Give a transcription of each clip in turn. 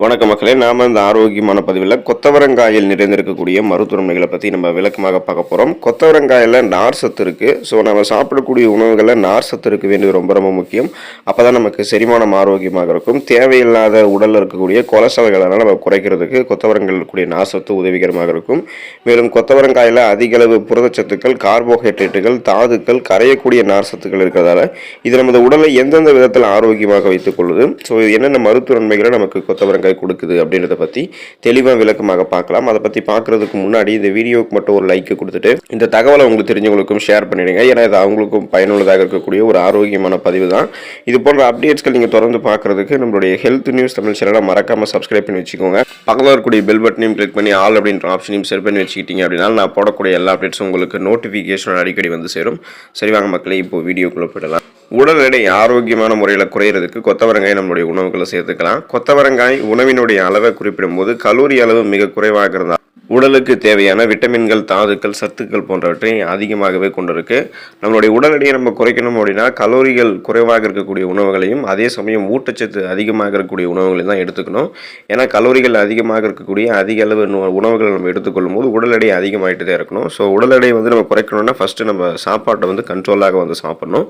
வணக்கம் மக்களே, நாம் இந்த ஆரோக்கியமான பதிவில் கொத்தவரங்காயில் நிறைந்திருக்கக்கூடிய மருத்துவமைகளை பற்றி நம்ம விளக்கமாக பார்க்க போகிறோம். கொத்தவரங்காயில் நார் சத்து இருக்குது. ஸோ நம்ம சாப்பிடக்கூடிய உணவுகளில் நார் சத்து இருக்க வேண்டியது ரொம்ப ரொம்ப முக்கியம். அப்போ தான் நமக்கு செரிமானம் ஆரோக்கியமாக இருக்கும். தேவையில்லாத உடலில் இருக்கக்கூடிய கொலஸ்ட்ரால்களெல்லாம் நம்ம குறைக்கிறதுக்கு கொத்தவரங்காயில் இருக்கக்கூடிய நார் சத்து உதவிகரமாக இருக்கும். மேலும் கொத்தவரங்காயில் அதிக அளவு புரதச்சத்துக்கள், கார்போஹைட்ரேட்டுகள், தாதுக்கள், கரையக்கூடிய நார் சத்துக்கள் இருக்கிறதால இது நமது உடலை எந்தெந்த விதத்தில் ஆரோக்கியமாக வைத்துக் கொள்ளுது. ஸோ என்னென்ன மருத்துவ நன்மைகளை நமக்கு கொத்தவரங்காய் கொடுக்குது அப்படின்றத பற்றி தெளிவாக விளக்கமாக பார்க்கலாம். அதை பற்றி பார்க்குறதுக்கு முன்னாடி இந்த வீடியோவுக்கு மட்டும் ஒரு லைக் கொடுத்துட்டு இந்த தகவலை உங்களுக்கு தெரிஞ்சவங்களுக்கும் ஷேர் பண்ணிடுங்க. ஏன்னா இது அவங்களுக்கும் பயனுள்ளதாக இருக்கக்கூடிய ஒரு ஆரோக்கியமான பதிவு தான். இது போன்ற அப்டேட்ஸ்கள் நீங்கள் தொடர்ந்து பார்க்குறதுக்கு நம்மளுடைய ஹெல்த் நியூஸ் தமிழ் சேனலை மறக்காமல் சப்ஸ்கிரைப் பண்ணி வச்சுக்கோங்க. பக்கத்தில் இருக்கக்கூடிய பெல் பட்டனையும் கிளிக் பண்ணி ஆல் அப்படின்ற ஆப்ஷனையும் செட் பண்ணி வச்சுக்கிட்டீங்க அப்படின்னா நான் போடக்கூடிய எல்லா அப்டேட்ஸும் உங்களுக்கு நோட்டிஃபிகேஷன் அடிக்கடி வந்து சேரும். சரி வாங்க மக்களே, இப்போ வீடியோக்குள்ளே போயிடலாம். உடல் எடை ஆரோக்கியமான முறையில் குறையிறதுக்கு கொத்தவரங்காய் நம்மளுடைய உணவுகளை சேர்த்துக்கலாம். கொத்தவரங்காய் உணவினுடைய அளவை குறிப்பிடும் போது கலோரி அளவு மிக குறைவாக இருந்தால் உடலுக்கு தேவையான விட்டமின்கள், தாதுக்கள், சத்துக்கள் போன்றவற்றை அதிகமாகவே கொண்டிருக்கு. நம்மளுடைய உடல் எடையை நம்ம குறைக்கணும் அப்படின்னா கலோரிகள் குறைவாக இருக்கக்கூடிய உணவுகளையும் அதே சமயம் ஊட்டச்சத்து அதிகமாக இருக்கக்கூடிய உணவுகளையும் தான் எடுத்துக்கணும். ஏன்னா கலோரிகள் அதிகமாக இருக்கக்கூடிய அதிக அளவு உணவுகளை நம்ம எடுத்துக்கொள்ளும் போது உடல் எடை அதிகமாகிட்டு தான் இருக்கணும். ஸோ உடல் எடையை நம்ம குறைக்கணும்னா ஃபஸ்ட்டு நம்ம சாப்பாட்டை கண்ட்ரோலாக சாப்பிடணும்.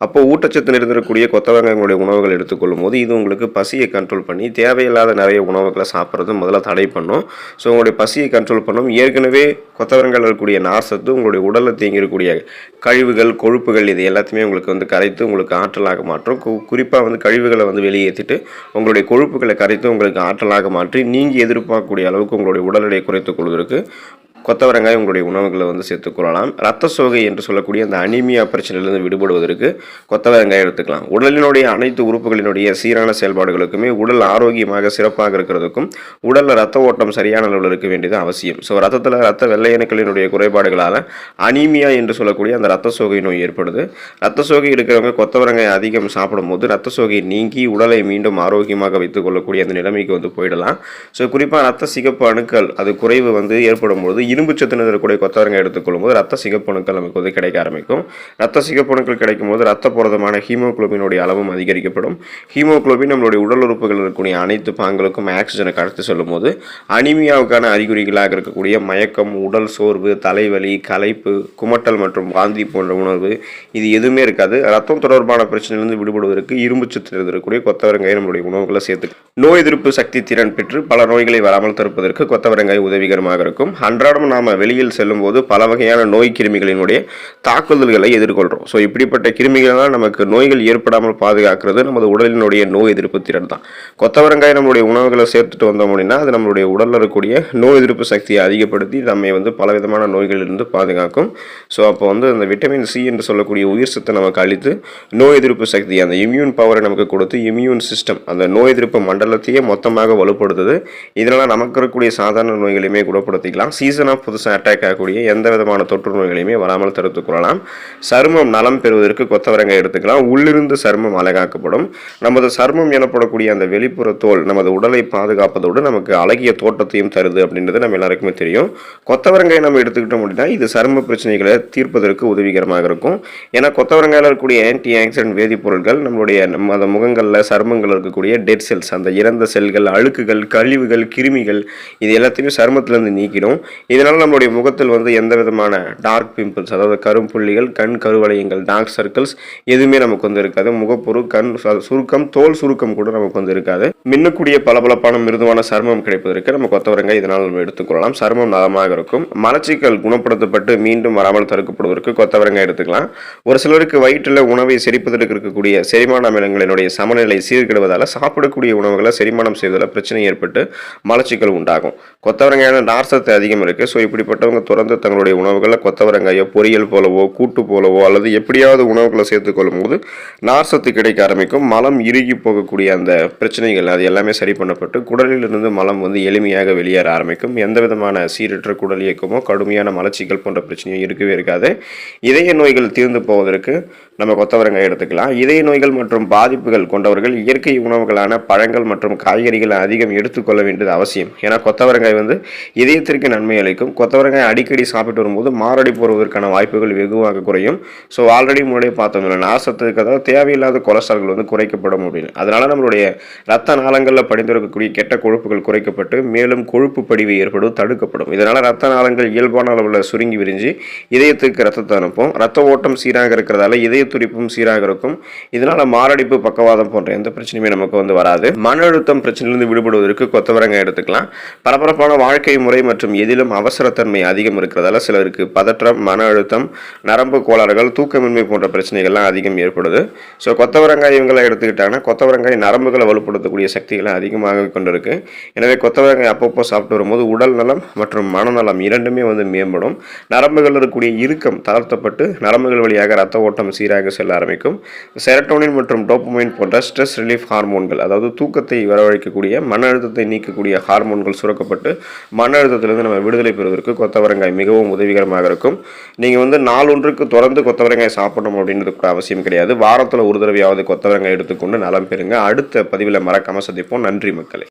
அப்போ ஊட்டச்சத்து நிறைந்திருக்கக்கூடிய கொத்தவரங்காய்களுடைய உணவுகள் எடுத்துக்கொள்ளும் போது இது உங்களுக்கு பசியை கண்ட்ரோல் பண்ணி தேவையில்லாத நிறைய உணவுகளை சாப்பிட்றது முதல்ல தடை பண்ணும். ஸோ உங்களுடைய பசியை கண்ட்ரோல் பண்ணும். ஏற்கனவே கொத்தவரங்காயில் இருக்கக்கூடிய நார் சத்து உங்களுடைய உடலில் தேங்கியிருக்கக்கூடிய கழிவுகள், கொழுப்புகள் இது எல்லாத்தையுமே உங்களுக்கு கரைத்து உங்களுக்கு ஆற்றலாக மாற்றும். குறிப்பாக கழிவுகளை வெளியேற்றிட்டு உங்களுடைய கொழுப்புகளை கரைத்து உங்களுக்கு ஆற்றலாக மாற்றி நீங்கள் எதிர்பார்க்கக்கூடிய அளவுக்கு உங்களுடைய உடல் எடையை குறைத்துக் கொள்வதற்கு கொத்தவரங்காய் உங்களுடைய உணவுகளை சேர்த்துக்கொள்ளலாம். ரத்த சோகை என்று சொல்லக்கூடிய அந்த அனீமியா பிரச்சனையிலிருந்து விடுபடுவதற்கு கொத்தவரங்காய் எடுத்துக்கலாம். உடலினுடைய அனைத்து உறுப்புகளினுடைய சீரான செயல்பாடுகளுக்குமே உடல் ஆரோக்கியமாக சிறப்பாக இருக்கிறதுக்கும் உடலில் ரத்த ஓட்டம் சரியான அளவில் இருக்க வேண்டியது அவசியம். ஸோ ரத்தத்தில் ரத்த வெள்ளை அணுக்களினுடைய குறைபாடுகளால் அனீமியா என்று சொல்லக்கூடிய அந்த ரத்த சோகை நோய் ஏற்படுது. ரத்த சோகை இருக்கிறவங்க கொத்தவரங்காய் அதிகம் சாப்பிடும்போது ரத்த சோகை நீங்கி உடலை மீண்டும் ஆரோக்கியமாக வைத்துக் கொள்ளக்கூடிய அந்த நிலைமைக்கு போயிடலாம். ஸோ குறிப்பாக ரத்த சிகப்பு அணுக்கள் அது குறைவு ஏற்படும் போது இரும்பு சத்து நிறைந்தக்கூடிய கொத்தவரங்காய் எடுத்துக்கொள்ளும் போது ரத்த சிகப்பணுக்கள் நமக்கு கிடைக்க ஆரம்பிக்கும். ரத்த சிகப்பணுக்கள் கிடைக்கும் போது ரத்த புரதமான ஹீமோகுளோபினுடைய அளவும் அதிகரிக்கப்படும். ஹீமோகுளோபின் நம்மளுடைய உடல் உறுப்புகள் இருக்கக்கூடிய அனைத்து பாங்களுக்கும் ஆக்சிஜனை கடத்தி செல்லும் போது அனிமியாவுக்கான அறிகுறிகளாக இருக்கக்கூடிய மயக்கம், உடல் சோர்வு, தலைவலி, களைப்பு, குமட்டல் மற்றும் வாந்தி போன்ற உணர்வு இது எதுவுமே இருக்காது. ரத்தம் தொடர்பான பிரச்சனையிலிருந்து விடுபடுவதற்கு இரும்பு சத்து நிறைந்திருக்கக்கூடிய கொத்தவரங்காய் நம்மளுடைய உணவுகளை சேர்த்து நோய் எதிர்ப்பு சக்தி திறன் பெற்று பல நோய்களை வராமல் தடுப்பதற்கு கொத்தவரங்காய் உதவிகரமாக இருக்கும். அன்றாடம் நாம் வெளியில் செல்லும் போது பல வகையான நோய் கிருமிகளினுடைய தாக்குதல்களை எதிர்கொள்கிறோம். ஸோ இப்படிப்பட்ட கிருமிகளால் நமக்கு நோய்கள் ஏற்படாமல் பாதுகாக்கிறது நமது உடலினுடைய நோய் எதிர்ப்பு திறன் தான். கொத்தவரங்காய் நம்மளுடைய உணவுகளை சேர்த்துட்டு வந்தோம் அப்படின்னா அது நம்மளுடைய உடலில் இருக்கக்கூடிய நோய் எதிர்ப்பு சக்தியை அதிகப்படுத்தி நம்மை பலவிதமான நோய்களிலிருந்து பாதுகாக்கும். ஸோ அப்போ அந்த விட்டமின் சி என்று சொல்லக்கூடிய உயிர் சத்தை நமக்கு அளித்து நோய் எதிர்ப்பு சக்தி அந்த இம்யூன் பவரை நமக்கு கொடுத்து இம்யூன் சிஸ்டம் அந்த நோய் எதிர்ப்பு மண்டலத்தையே மொத்தமாக வலுப்படுத்துது. இதனால் நமக்கு இருக்கக்கூடிய சாதாரண நோய்களையுமே குணப்படுத்திக்கலாம். சீசனாக புதுசாக அட்டாக் ஆகக்கூடிய எந்த விதமான தொற்று நோய்களையுமே வராமல் தடுத்துக் கொள்ளலாம். சருமம் நலம் பெறுவதற்கு கொத்தவரங்காய் எடுத்துக்கலாம். உள்ளிருந்து சருமம் அழகாக்கப்படும். நமது சருமம் எனப்படக்கூடிய அந்த வெளிப்புற தோல் நமது உடலை பாதுகாப்பதோடு நமக்கு அழகிய தோட்டத்தையும் தருது அப்படின்றது நம்ம எல்லாருக்குமே தெரியும். கொத்தவரங்காய் நம்ம எடுத்துக்கிட்டோம் அப்படின்னா இது சரும பிரச்சனைகளை தீர்ப்பதற்கு உதவிகரமாக இருக்கும். ஏன்னா கொத்தவரங்காயில் இருக்கக்கூடிய ஆன்டி ஆக்சிடென்ட் வேதிப்பொருட்கள் நம்மளுடைய அந்த முகங்களில் சருமங்கள் இருக்கக்கூடிய டெட் செல்ஸ் அந்த இறந்த செல்கள், அழுக்குகள், கழிவுகள், கிருமிகள் இது எல்லாத்தையுமே சருமத்திலிருந்து நீக்கிடும். இதனால் நம்மளுடைய முகத்தில் எந்த விதமான டார்க் பிம்பிள்ஸ் அதாவது கரும்புள்ளிகள், கண் கருவளையங்கள், டார்க் சர்க்கிள்ஸ் எதுவுமே நமக்கு இருக்காது. முகப்பொரு, கண் சுருக்கம், தோல் சுருக்கம் கூட நமக்கு இருக்காது. மின்னக்கூடிய பளபளப்பான மிருதுவான சருமம் கிடைப்பதற்கு நம்ம கொத்தவரங்காய் இதனால் நம்ம எடுத்துக்கொள்ளலாம். சருமம் நலமாக இருக்கும். மலச்சிக்கல் குணப்படுத்தப்பட்டு மீண்டும் வராமல் தடுக்கப்படுவதற்கு கொத்தவரங்காய் எடுத்துக்கலாம். ஒரு சிலருக்கு வயிற்றில் உணவை செரிப்பதற்கு இருக்கக்கூடிய செரிமான அமிலங்களினுடைய சமநிலை சீர்கெடுவதால் சாப்பிடக்கூடிய உணவுகளை செரிமானம் செய்வதில் பிரச்சனை ஏற்பட்டு மலச்சிக்கல் உண்டாகும். கொத்தவரங்காயான நார் சத்து அதிகம் இருக்கு. ஸோ இப்படிப்பட்டவங்க தொடர்ந்து தங்களுடைய உணவுகளை கொத்தவரங்காயோ பொரியல் போலவோ கூட்டு போலவோ அல்லது எப்படியாவது உணவுகளை சேர்த்துக்கொள்ளும் போது நார் சத்து கிடைக்க ஆரம்பிக்கும். மலம் இறுகி போகக்கூடிய அந்த பிரச்சனைகள் அது எல்லாமே சரி பண்ணப்பட்டு குடலில் இருந்து மலம் எளிமையாக வெளியேற ஆரம்பிக்கும். எந்த விதமான சீரற்ற குடல் இயக்கமோ கடுமையான மலச்சிக்கல் போன்ற பிரச்சனையும் இருக்கவே இருக்காது. இதய நோய்கள் தீர்ந்து போவதற்கு நம்ம கொத்தவரங்காய் எடுத்துக்கலாம். இதய நோய்கள் மற்றும் பாதிப்புகள் கொண்டவர்கள் இயற்கை உணவுகளான பழங்கள் மற்றும் காய்கறிகளை அதிகம் எடுத்துக்கொள்ள வேண்டியது அவசியம். ஏன்னா கொத்தவரங்காய் இதயத்திற்கு நன்மை அளிக்கும். கொத்தவரங்காய் அடிக்கடி சாப்பிட்டு வரும்போது மாரடைப்பு வருவதற்கான வாய்ப்புகள் வெகுவாக குறையும். ஸோ ஆல்ரெடி முன்னாடியே பார்த்தோம், நார்சத்துக்கு அதாவது தேவையில்லாத கொலஸ்ட்ரால்கள் குறைக்கப்படும் அப்படின்னு. அதனால நம்மளுடைய ரத்த நாளங்களில் படிந்திருக்கக்கூடிய கெட்ட கொழுப்புகள் குறைக்கப்பட்டு மேலும் கொழுப்பு படிவு ஏற்படும் தடுக்கப்படும். இதனால் ரத்த நாளங்கள் இயல்பான அளவில் சுருங்கி விரிஞ்சு இதயத்துக்கு ரத்தத்தை அனுப்பும். ரத்த ஓட்டம் சீராக இருக்கிறதால இதய துடிப்பும் சீராக இருக்கும். இதனால மாரடைப்பு, பக்கவாதம் போன்ற எந்த பிரச்சனையுமே நமக்கு வராது. மன அழுத்தம் பிரச்சனையிலிருந்து விடுபடுவதற்கு கொத்தவரங்காய் எடுத்துக்கலாம். பரபரப்பான வாழ்க்கை முறை மற்றும் எதிலும் அவசரத்தன்மை அதிகம் இருக்கிறதால சிலருக்கு பதற்றம், மன அழுத்தம், நரம்பு கோளாறுகள், தூக்கமின்மை போன்ற பிரச்சனைகள்லாம் அதிகம் ஏற்படுது. ஸோ கொத்தவரங்காய் இவங்களை எடுத்துக்கிட்டாங்கன்னா கொத்தவரங்காய் நரம்புகளை வலுப்படுத்தக்கூடிய சக்திகளை அதிகமாக கொண்டிருக்கு. எனவே கொத்தவரங்காய் அப்பப்போ சாப்பிட்டு வரும்போது உடல் நலம் மற்றும் மனநலம் இரண்டுமே மேம்படும். நரம்புகள் இருக்கக்கூடிய இறுக்கம் தளர்த்தப்பட்டு நரம்புகள் வழியாக ரத்த ஓட்டம் சீராக செல்ல ஆரம்பிக்கும். செரட்டோனின் மற்றும் டோபமைன் போன்ற ஸ்ட்ரெஸ் ரிலீஃப் ஹார்மோன்கள், அதாவது தூக்கத்தை வரவழைக்கக்கூடிய, மன அழுத்தத்தை நீக்கக்கூடிய ஹார்மோன்கள் சுரக்கப்பட்டு மன அழுத்தத்திலிருந்து நம்ம விடுதலை பெறுவதற்கு கொத்தவரங்காய் மிகவும் உதவிகரமாக இருக்கும். நீங்கள் நாளொன்றுக்கு தொடர்ந்து கொத்தவரங்காய் சாப்பிடணும் அப்படின்றது கூட அவசியம் கிடையாது. வாரத்தில் ஒரு தடவையாவது கொத்தவரங்காய் எடுத்துக்கொண்டு நலம் பெறுங்க. அடுத்த பதிவில் மறக்காம சந்திப்போம். நன்றி மக்களே.